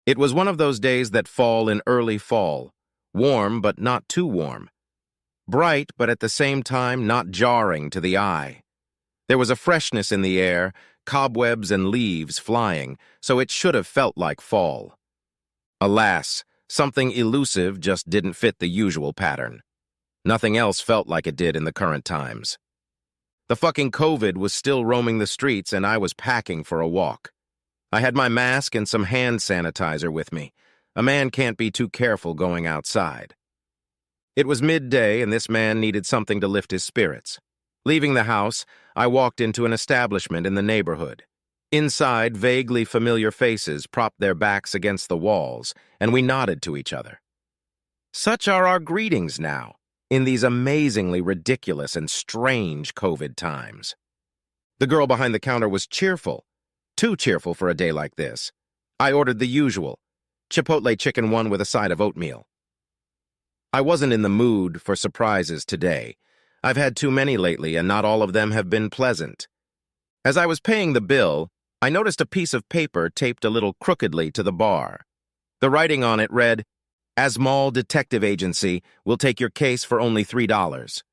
It was one of those days that fall in early fall, warm but not too warm, bright but at the same time not jarring to the eye. There was a freshness in the air, cobwebs and leaves flying, so it should have felt like fall. Alas, something elusive just didn't fit the usual pattern. Nothing else felt like it did in the current times. The fucking COVID was still roaming the streets and I was packing for a walk. I had my mask and some hand sanitizer with me. A man can't be too careful going outside. It was midday and this man needed something to lift his spirits. Leaving the house, I walked into an establishment in the neighborhood. Inside, vaguely familiar faces propped their backs against the walls, and we nodded to each other. Such are our greetings now, in these amazingly ridiculous and strange COVID times. The girl behind the counter was cheerful, too cheerful for a day like this. I ordered the usual, Chipotle chicken one with a side of oatmeal. I wasn't in the mood for surprises today. I've had too many lately, and not all of them have been pleasant. As I was paying the bill, I noticed a piece of paper taped a little crookedly to the bar. The writing on it read, "Asmal Detective Agency will take your case for only $3.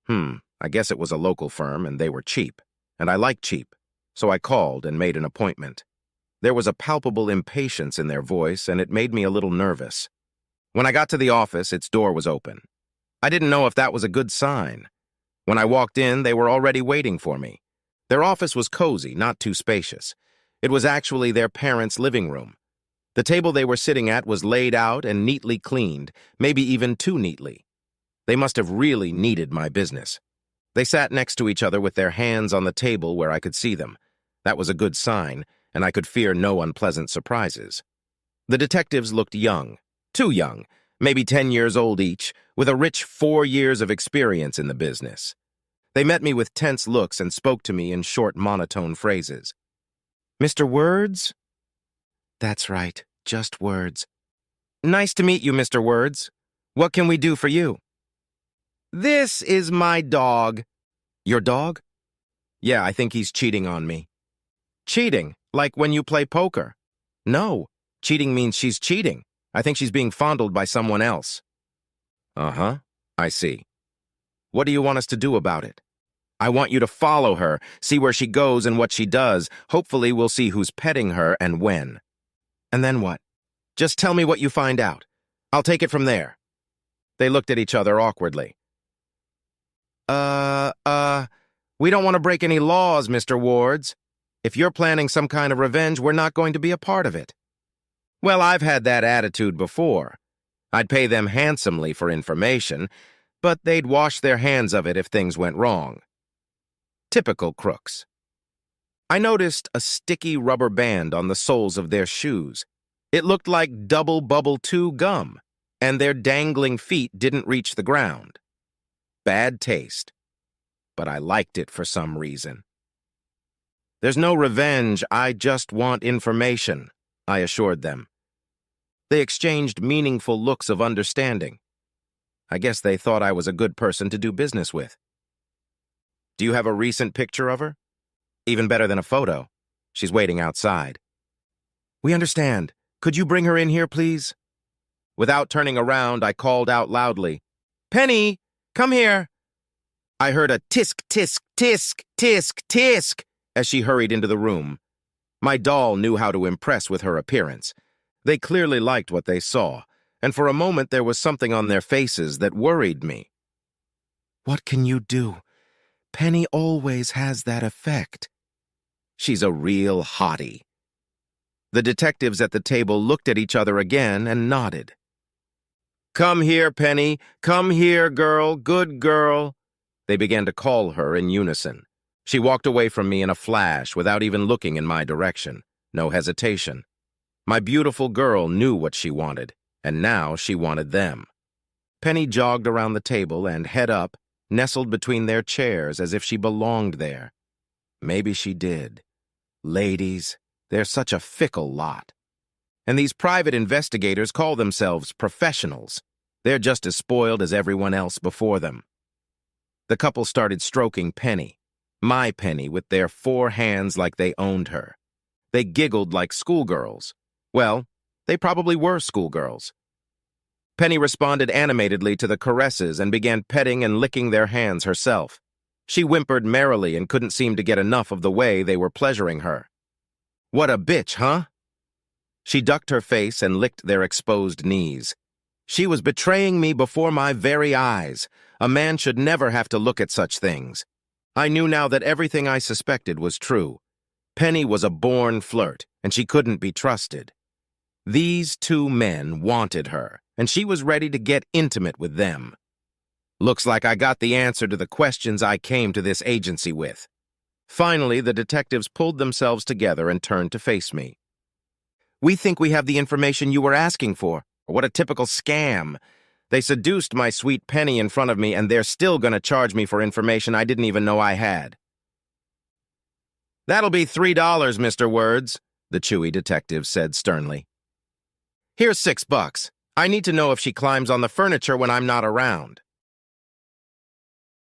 I guess it was a local firm and they were cheap, and I like cheap, so I called and made an appointment. There was a palpable impatience in their voice, and it made me a little nervous. When I got to the office, its door was open. I didn't know if that was a good sign. When I walked in, they were already waiting for me. Their office was cozy, not too spacious. It was actually their parents' living room. The table they were sitting at was laid out and neatly cleaned, maybe even too neatly. They must have really needed my business. They sat next to each other with their hands on the table where I could see them. That was a good sign, and I could fear no unpleasant surprises. The detectives looked young, too young, maybe 10 years old each, with a rich 4 years of experience in the business. They met me with tense looks and spoke to me in short, monotone phrases. "Mr. Words?" "That's right, just Words." "Nice to meet you, Mr. Words. What can we do for you?" "This is my dog." "Your dog?" "Yeah, I think he's cheating on me." "Cheating? Like when you play poker?" "No, cheating means she's cheating. I think she's being fondled by someone else." "Uh-huh, I see. What do you want us to do about it?" "I want you to follow her, see where she goes and what she does. Hopefully we'll see who's petting her and when." "And then what?" "Just tell me what you find out. I'll take it from there." They looked at each other awkwardly. We don't want to break any laws, Mr. Wards. If you're planning some kind of revenge, we're not going to be a part of it." "Well, I've had that attitude before. I'd pay them handsomely for information, but they'd wash their hands of it if things went wrong. Typical crooks." I noticed a sticky rubber band on the soles of their shoes. It looked like double bubble 2 gum, and their dangling feet didn't reach the ground. Bad taste. But I liked it for some reason. "There's no revenge, I just want information," I assured them. They exchanged meaningful looks of understanding. I guess they thought I was a good person to do business with. "Do you have a recent picture of her?" "Even better than a photo. She's waiting outside." "We understand. Could you bring her in here, please?" Without turning around, I called out loudly, "Penny, come here." I heard a tisk, tisk, tisk, tisk, tisk as she hurried into the room. My doll knew how to impress with her appearance. They clearly liked what they saw, and for a moment there was something on their faces that worried me. "What can you do? Penny always has that effect." "She's a real hottie." The detectives at the table looked at each other again and nodded. "Come here, Penny. Come here, girl. Good girl." They began to call her in unison. She walked away from me in a flash without even looking in my direction. No hesitation. My beautiful girl knew what she wanted, and now she wanted them. Penny jogged around the table and, head up, nestled between their chairs as if she belonged there. Maybe she did. Ladies, they're such a fickle lot. And these private investigators call themselves professionals. They're just as spoiled as everyone else before them. The couple started stroking Penny, my Penny, with their 4 hands like they owned her. They giggled like schoolgirls. Well, They probably were schoolgirls. Penny responded animatedly to the caresses and began petting and licking their hands herself. She whimpered merrily and couldn't seem to get enough of the way they were pleasuring her. "What a bitch, huh?" She ducked her face and licked their exposed knees. She was betraying me before my very eyes. A man should never have to look at such things. I knew now that everything I suspected was true. Penny was a born flirt, and she couldn't be trusted. These two men wanted her, and she was ready to get intimate with them. Looks like I got the answer to the questions I came to this agency with. Finally, the detectives pulled themselves together and turned to face me. "We think we have the information you were asking for." What a typical scam. They seduced my sweet Penny in front of me, and they're still going to charge me for information I didn't even know I had. "That'll be $3, Mr. Words," the chewy detective said sternly. "Here's $6. I need to know if she climbs on the furniture when I'm not around."